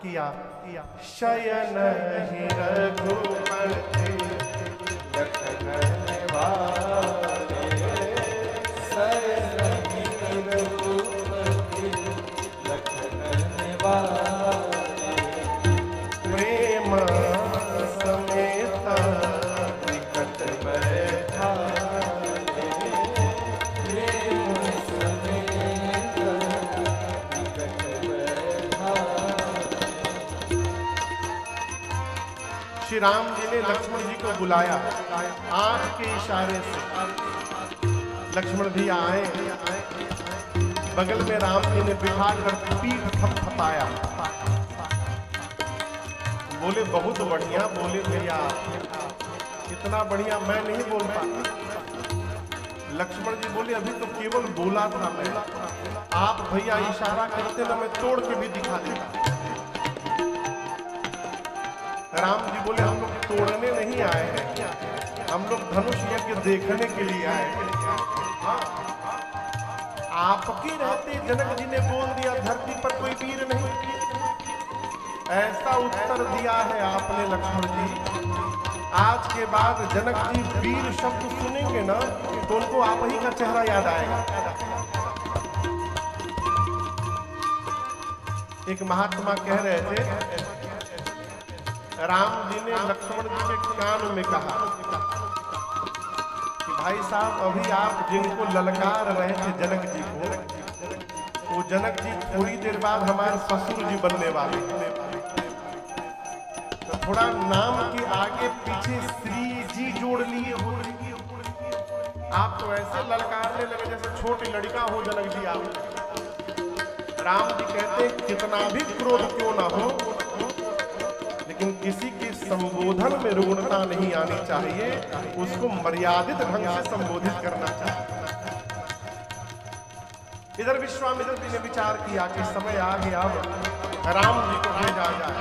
किया शयन ही रघुपति लखन निवारे, शयन ही रघुपति लखन निवारे, प्रेम समेत निकट बैठारे, प्रेम समेत निकट बैठारे। श्री राम जी ने लक्ष्मण जी को बुलाया, आंख के इशारे से लक्ष्मण जी आए, बगल में राम जी ने बिठा कर पीठ थपथपाया, बोले बहुत बढ़िया। बोले भैया इतना बढ़िया मैं नहीं बोल पाता। लक्ष्मण जी बोले अभी तो केवल बोला था मैं, आप भैया इशारा करते ना मैं तोड़ के भी दिखा देता। राम जी बोले हम लोग तोड़ने नहीं आए हैं, हम लोग धनुष यज्ञ देखने के लिए आए हैं। आपके रहते जनक जी ने बोल दिया धरती पर कोई वीर नहीं, ऐसा उत्तर दिया है आपने लक्ष्मण जी। आज के बाद जनक जी वीर शब्द सुनेंगे ना तो उनको आप ही का चेहरा याद आएगा। एक महात्मा कह रहे थे, राम जी ने लक्ष्मण जी के कान में कहा कि भाई साहब अभी आप जिनको ललकार रहे थे जनक जी को, वो जनक जी थोड़ी देर बाद हमारे ससुर जी बनने वाले, तो थोड़ा नाम के आगे पीछे श्री जी जोड़ लिए हो। आप तो ऐसे ललकारने लगे जैसे छोटी लड़का हो जनक जी आप। राम जी कहते कितना भी क्रोध क्यों ना हो, लेकिन किसी के संबोधन में रुग्णता नहीं आनी चाहिए, उसको मर्यादित ढंग से संबोधित करना चाहिए। इधर विश्वामित्र जी ने विचार किया कि समय आ गया, राम जी को भेजा जाए।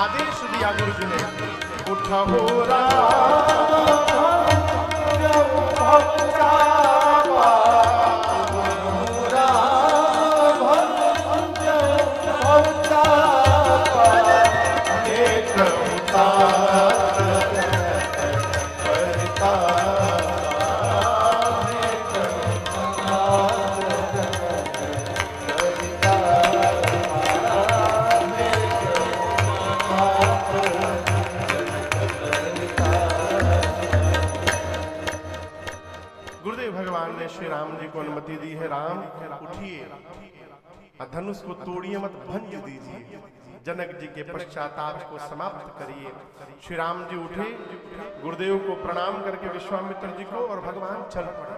आदेश दिया गुरु जी ने, उठो राम श्री राम जी को अनुमति दी है। राम उठिए, धनुष को तोड़िए मत, भंज दीजिए, जनक जी के पश्चाताप को समाप्त करिए। श्री राम जी उठे, गुरुदेव को प्रणाम करके विश्वामित्र जी को, और भगवान चल पड़े।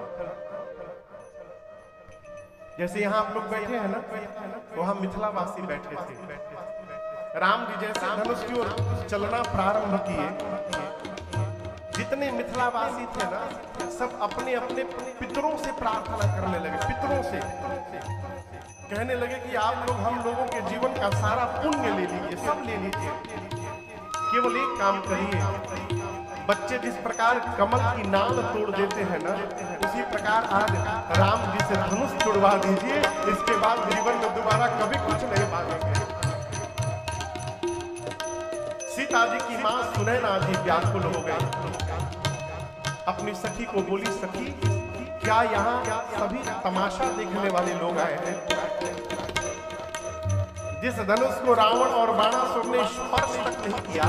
जैसे यहाँ आप लोग बैठे हैं ना, वहां मिथिलावासी बैठे थे। राम जी जैसे धनुष की ओर चलना प्रारंभ किए, जितने मिथिलावासी थे ना सब अपने अपने पितरों से प्रार्थना करने लगे। पितरों से कहने लगे कि आप लोग हम लोगों के जीवन का सारा पुण्य ले लीजिए, सब ले लीजिए, केवल एक काम करिए। बच्चे जिस प्रकार कमल की नाल तोड़ देते हैं ना, उसी प्रकार आज राम जी से धनुष तोड़वा दीजिए। इसके बाद जीवन में दोबारा कभी कुछ नहीं मांगेंगे। सीता जी की मां सुनैना जी व्याकुल हो गई, अपनी सखी को बोली, सखी क्या यहाँ सभी तमाशा देखने वाले लोग आए हैं? जिस धनुष को रावण और बाणासुर ने स्पर्श तक नहीं किया,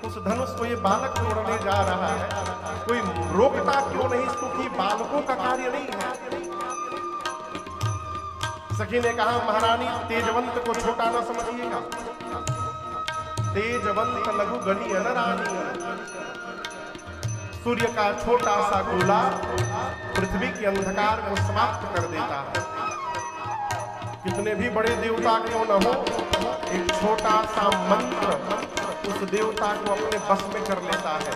उस धनुष को ये बालक तोड़ने जा रहा है। कोई रोकता क्यों नहीं इसको कि बालकों का कार्य नहीं है। सखी ने कहा, महारानी तेजवंत को छोटा न समझिएगा, तेजवंत लघु गणी अनरानी। सूर्य का छोटा सा गोला पृथ्वी के अंधकार को समाप्त कर देता है। कितने भी बड़े देवता क्यों न हो, एक छोटा सा मंत्र उस देवता को अपने बस में कर लेता है।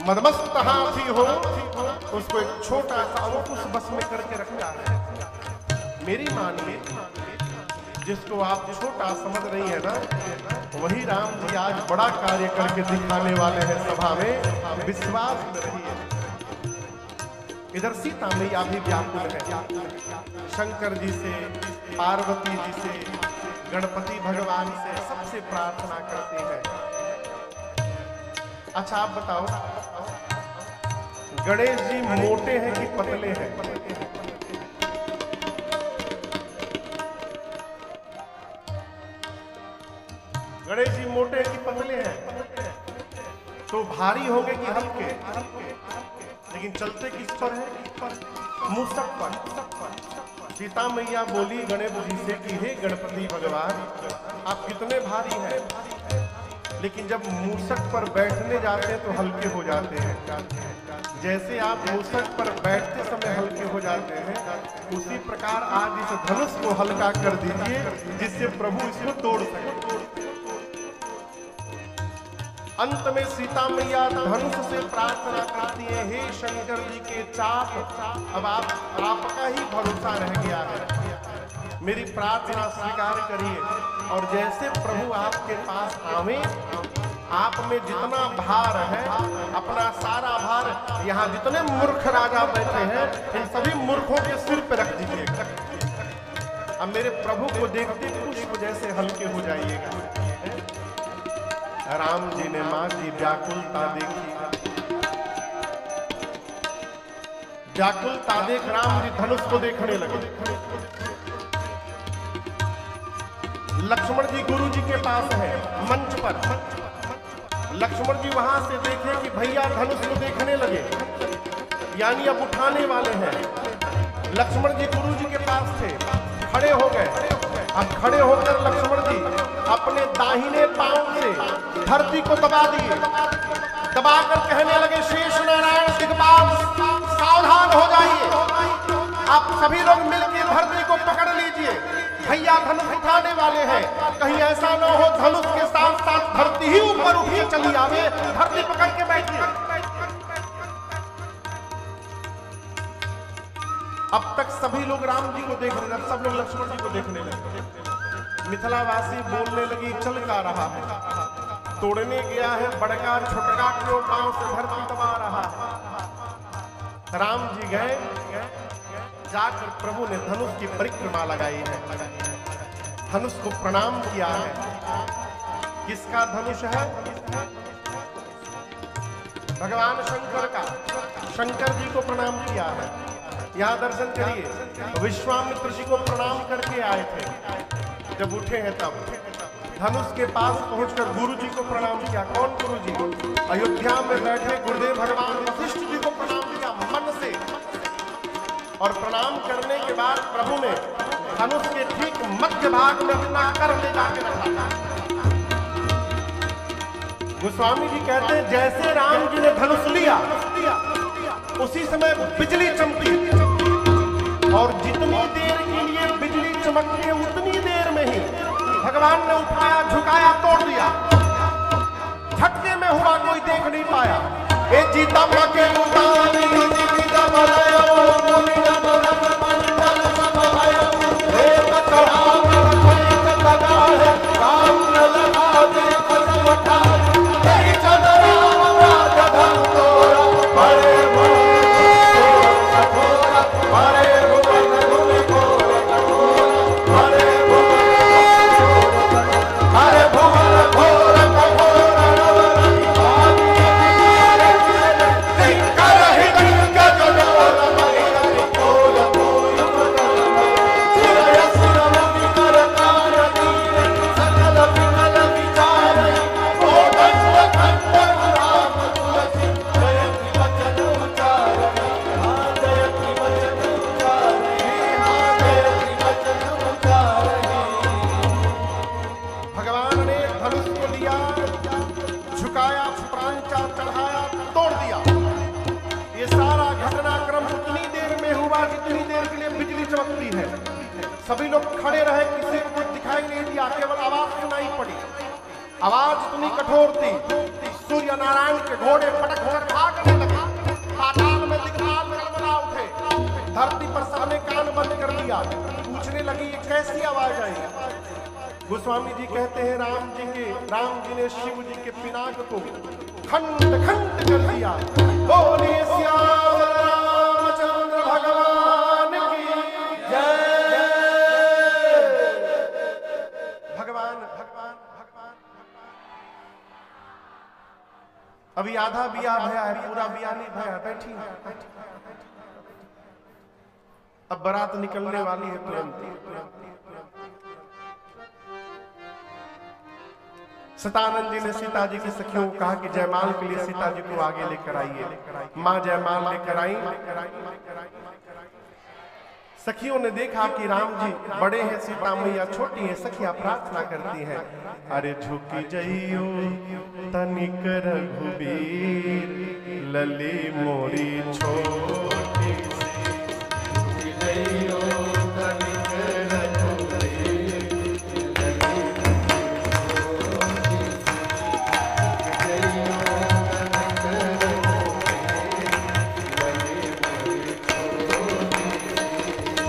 मदमस्त हाथी हो, उसको एक छोटा सा अंकुश बस में करके रखता है। मेरी मानिए, जिसको आप छोटा समझ रही है ना, वही राम जी आज बड़ा कार्य करके दिखाने वाले हैं सभा में। विश्वास में रहिए। इधर सीता मैया भी व्याकुल है, शंकर जी से, पार्वती जी से, गणपति भगवान से सबसे प्रार्थना करते हैं। अच्छा आप बताओ, गणेश जी मोटे हैं कि पतले हैं? गणेश जी मोटे हैं कि पतले हैं? तो भारी होंगे कि हल्के? लेकिन चलते किस पर है? मूसक पर। सीता मैया बोली गणेश जी से कि हे गणपति भगवान, आप कितने भारी हैं, लेकिन जब मूसक पर बैठने जाते हैं तो हल्के हो जाते हैं। जैसे आप मूसक पर बैठते समय हल्के हो जाते हैं, उसी प्रकार आज इस धनुष को हल्का कर दीजिए, जिससे प्रभु इसको तोड़ सके। अंत में सीता मैया धनुष से प्रार्थना करती है, हे शंकर जी के चाप, अब आपका ही भरोसा रह गया है, मेरी प्रार्थना स्वीकार करिए। और जैसे प्रभु आपके पास आवे, आप में जितना भार है, अपना सारा भार, यहाँ जितने मूर्ख राजा बैठे हैं, इन सभी मूर्खों के सिर पर रख दीजिएगा। अब मेरे प्रभु को देखते पुष्प जैसे हल्के हो जाइएगा। राम जी ने मां की व्याकुलता देखी, व्याकुलता देख राम जी धनुष को देखने लगे। लक्ष्मण जी गुरु जी के पास है मंच पर। लक्ष्मण जी वहां से देखे कि भैया धनुष को देखने लगे, यानी अब उठाने वाले हैं। लक्ष्मण जी गुरु जी के पास थे, खड़े हो गए। अब खड़े होकर लक्ष्मण जी अपने दाहिने पांव से धरती को दबा दिए, दबाकर कहने लगे, शेष नारायण दिग्पाल सावधान हो जाइए, आप सभी लोग मिलकर धरती को पकड़ लीजिए, भैया धनुष उठाने वाले हैं। कहीं ऐसा न हो धनुष के साथ साथ धरती ही ऊपर उठ के चली आवे, धरती पकड़ के बैठिए। अब तक सभी लोग राम जी को देख रहे, सब लोग लक्ष्मण जी को देखने लगे। मिथिलावासी बोलने लगी, चल का रहा है, तोड़ने गया है, बड़का छोटका क्यों पांव से धरती दबा रहा है। राम जी गए, जाकर प्रभु ने धनुष की परिक्रमा लगाई है, धनुष को प्रणाम किया है। किसका धनुष है? भगवान शंकर का। शंकर जी को प्रणाम किया है। यहाँ दर्शन करिए, विश्वामित्र जी को प्रणाम करके आए थे, जब उठे हैं तब धनुष के पास पहुंचकर गुरु जी को प्रणाम किया। कौन गुरु जी? अयोध्या में बैठे गुरुदेव भगवान वशिष्ठ जी को प्रणाम किया मन से। और प्रणाम करने के बाद प्रभु ने धनुष के ठीक मध्य भाग में अपना कर ले जाके रखा। गोस्वामी जी कहते हैं, जैसे राम जी ने धनुष लिया, उसी समय बिजली चमकी, और जितनी देर के लिए बिजली चमकती है, उतनी देर में ही भगवान ने उठाया, झुकाया, तोड़ दिया। झटके में हुआ, कोई देख नहीं पाया। ए जीता के सभी लोग खड़े रहे, किसी को कुछ दिखाई नहीं दिया, केवल आवाज सुनाई पड़ी। आवाज इतनी कठोर थी, सूर्य नारायण के घोड़े पटक कर भागने लगे। पाताल में दिग्पाल गड़बड़ा उठे, धरती पर सबने कान बंद कर दिया। पूछने लगी, ये कैसी आवाज आई? गोस्वामी जी कहते हैं, राम जी ने शिव जी के पिनाक को खंड खंड कर दिया। बोले श्याम रामचंद्र अभी आधा बिया भया है, पूरा बिया नहीं भया, बैठी। अब बारात निकलने वाली है तुरंत। सतानंद जी ने सीता जी की सखियों को कहा कि जयमाल के लिए सीता जी को आगे लेकर आइए। मां जयमाल लेकर आई। सखियों ने देखा कि राम जी बड़े हैं, सीता मैया छोटी है। सखियां प्रार्थना करती हैं, अरे झुकी जइयो तनिक रघुबीर, लली मोरी छोटी सी, झुकी जइयो